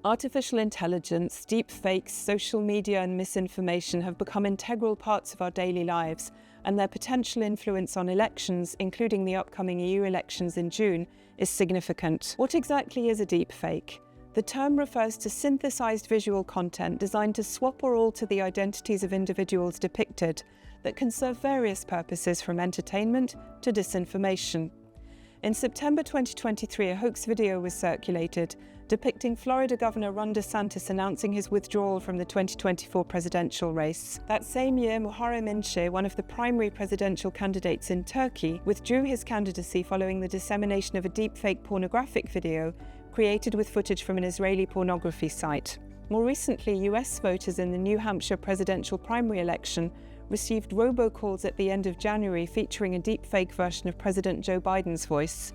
Artificial intelligence, deepfakes, social media and misinformation have become integral parts of our daily lives, and their potential influence on elections, including the upcoming EU elections in June, is significant. What exactly is a deepfake? The term refers to synthesized visual content designed to swap or alter the identities of individuals depicted that can serve various purposes, from entertainment to disinformation. In September 2023, a hoax video was circulated depicting Florida Governor Ron DeSantis announcing his withdrawal from the 2024 presidential race. That same year, Muharrem İnce, one of the primary presidential candidates in Turkey, withdrew his candidacy following the dissemination of a deepfake pornographic video created with footage from an Israeli pornography site. More recently, US voters in the New Hampshire presidential primary election received robocalls at the end of January featuring a deepfake version of President Joe Biden's voice.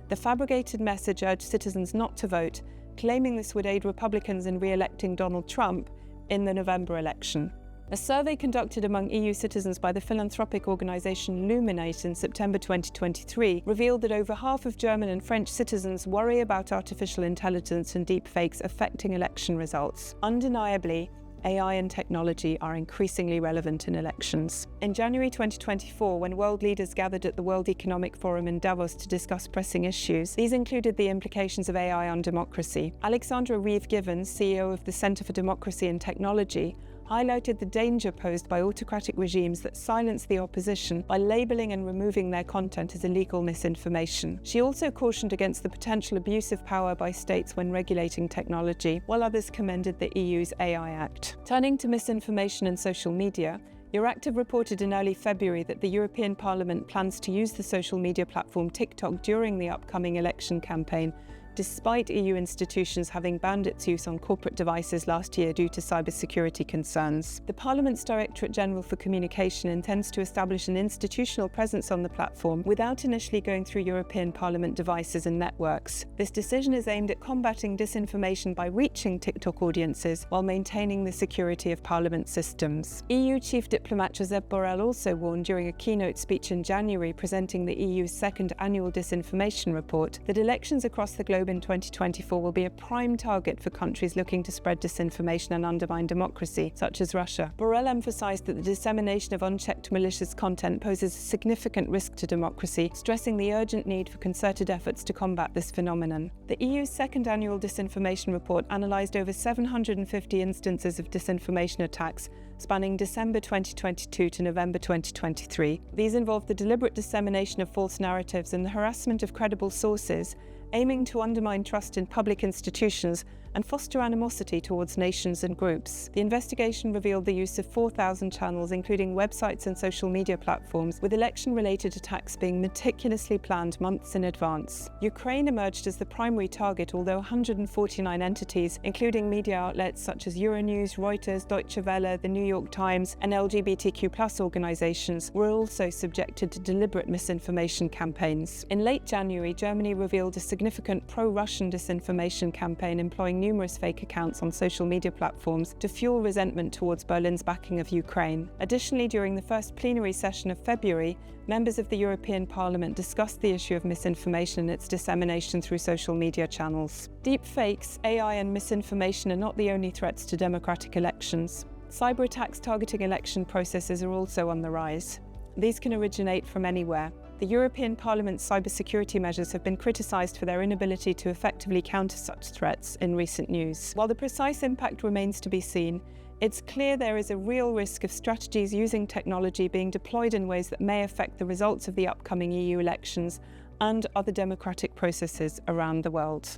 The fabricated message urged citizens not to vote, claiming this would aid Republicans in re-electing Donald Trump in the November election. A survey conducted among EU citizens by the philanthropic organisation Luminate in September 2023 revealed that over half of German and French citizens worry about artificial intelligence and deepfakes affecting election results. Undeniably, AI and technology are increasingly relevant in elections. In January 2024, when world leaders gathered at the World Economic Forum in Davos to discuss pressing issues, these included the implications of AI on democracy. Alexandra Reeve-Givens, CEO of the Centre for Democracy and Technology, highlighted the danger posed by autocratic regimes that silence the opposition by labelling and removing their content as illegal misinformation. She also cautioned against the potential abuse of power by states when regulating technology, while others commended the EU's AI Act. Turning to misinformation and social media, Euractiv reported in early February that the European Parliament plans to use the social media platform TikTok during the upcoming election campaign, despite EU institutions having banned its use on corporate devices last year due to cybersecurity concerns. The Parliament's Directorate General for Communication intends to establish an institutional presence on the platform without initially going through European Parliament devices and networks. This decision is aimed at combating disinformation by reaching TikTok audiences while maintaining the security of Parliament systems. EU Chief Diplomat Josep Borrell also warned during a keynote speech in January presenting the EU's second annual disinformation report that elections across the globe in 2024 will be a prime target for countries looking to spread disinformation and undermine democracy, such as Russia. Borrell emphasized that the dissemination of unchecked malicious content poses a significant risk to democracy, stressing the urgent need for concerted efforts to combat this phenomenon. The EU's second annual disinformation report analyzed over 750 instances of disinformation attacks spanning December 2022 to November 2023. These involved the deliberate dissemination of false narratives and the harassment of credible sources, aiming to undermine trust in public institutions and foster animosity towards nations and groups. The investigation revealed the use of 4,000 channels, including websites and social media platforms, with election-related attacks being meticulously planned months in advance. Ukraine emerged as the primary target, although 149 entities, including media outlets such as Euronews, Reuters, Deutsche Welle, The New York Times, and LGBTQ+ organizations, were also subjected to deliberate misinformation campaigns. In late January, Germany revealed a significant pro-Russian disinformation campaign employing numerous fake accounts on social media platforms to fuel resentment towards Berlin's backing of Ukraine. Additionally, during the first plenary session of February, members of the European Parliament discussed the issue of misinformation and its dissemination through social media channels. Deepfakes, AI and misinformation are not the only threats to democratic elections. Cyber attacks targeting election processes are also on the rise. These can originate from anywhere. The European Parliament's cybersecurity measures have been criticised for their inability to effectively counter such threats in recent news. While the precise impact remains to be seen, it's clear there is a real risk of strategies using technology being deployed in ways that may affect the results of the upcoming EU elections and other democratic processes around the world.